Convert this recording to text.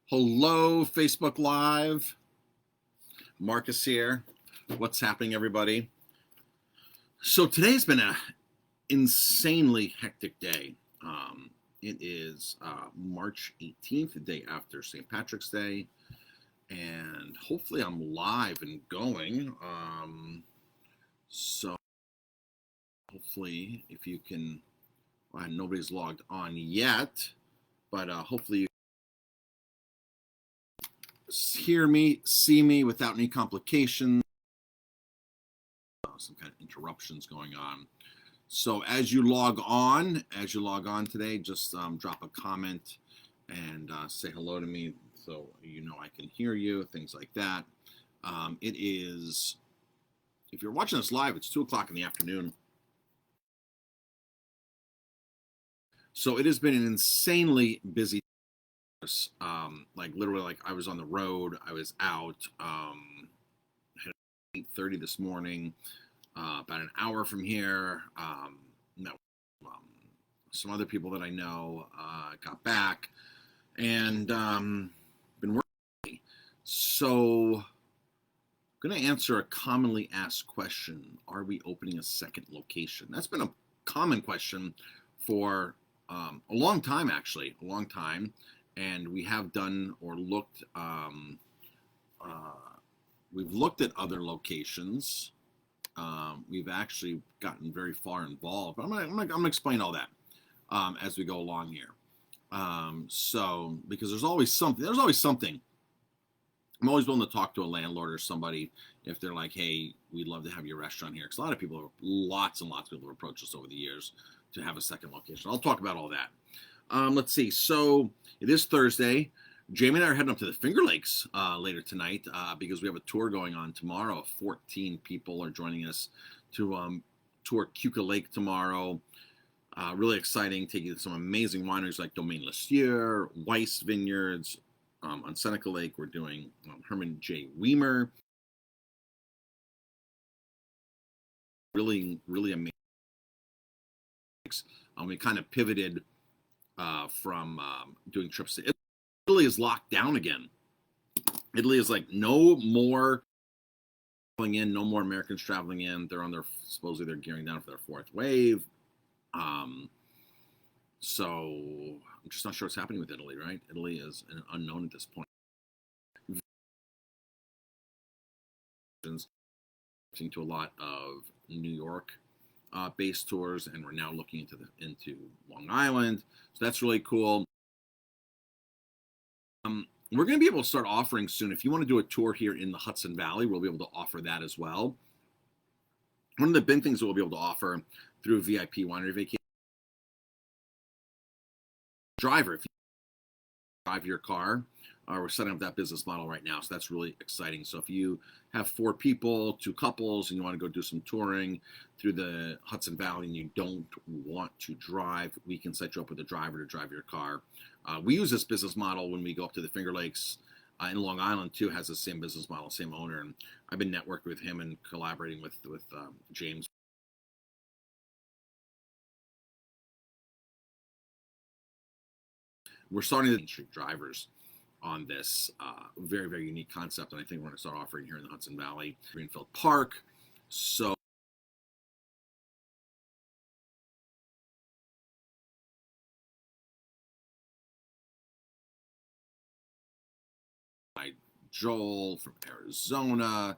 Hello, Facebook Live. Marcus here. What's happening, everybody? So today's been an insanely hectic day. It is March 18th, the day after St. Patrick's Day, and hopefully I'm live and going. So hopefully, if you can, nobody's logged on yet, but hopefully you hear me, see me without any complications. Some kind of interruptions going on. So as you log on today, just drop a comment and say hello to me so you know I can hear you, things like that. It is, if you're watching this live, it's 2 o'clock in the afternoon. So it has been an insanely busy, like literally, like I was on the road, I was out, had 8:30 this morning, about an hour from here. Met some other people that I know, got back, and been working. So, I'm going to answer a commonly asked question: are we opening a second location? That's been a common question for a long time, actually, a long time. And we have done or looked. We've looked at other locations. We've actually gotten very far involved. But I'm gonna explain all that as we go along here. So because there's always something. I'm always willing to talk to a landlord or somebody if they're like, "Hey, we'd love to have your restaurant here." Because a lot of people, lots and lots of people have approached us over the years to have a second location. I'll talk about all that. Let's see. So it is Thursday. Jamie and I are heading up to the Finger Lakes later tonight because we have a tour going on tomorrow. 14 people are joining us to tour Cuca Lake tomorrow. Really exciting, taking you to some amazing wineries like Domaine Lesieur, Weiss Vineyards. On Seneca Lake, we're doing Herman J. Weimer. Really, really amazing. We kind of pivoted from doing trips to Italy. Italy is locked down again. Italy is like no more traveling in, no more Americans traveling in. They're on their, supposedly they're gearing down for their fourth wave. So I'm just not sure what's happening with Italy, right? Italy is an unknown at this point. To a lot of New York based tours, and we're now looking into Long Island. So that's really cool. We're going to be able to start offering soon. If you want to do a tour here in the Hudson Valley, we'll be able to offer that as well. One of the big things that we'll be able to offer through VIP Winery Vacation driver, if you drive your car, we're setting up that business model right now. So that's really exciting. So if you have 4 people, 2 couples, and you want to go do some touring through the Hudson Valley and you don't want to drive, we can set you up with a driver to drive your car. We use this business model when we go up to the Finger Lakes. In Long Island too has the same business model, same owner, and I've been networking with him and collaborating with James. We're starting to street drivers on this very, very unique concept, and I think we're going to start offering here in the Hudson Valley, Greenfield Park. So Joel from Arizona,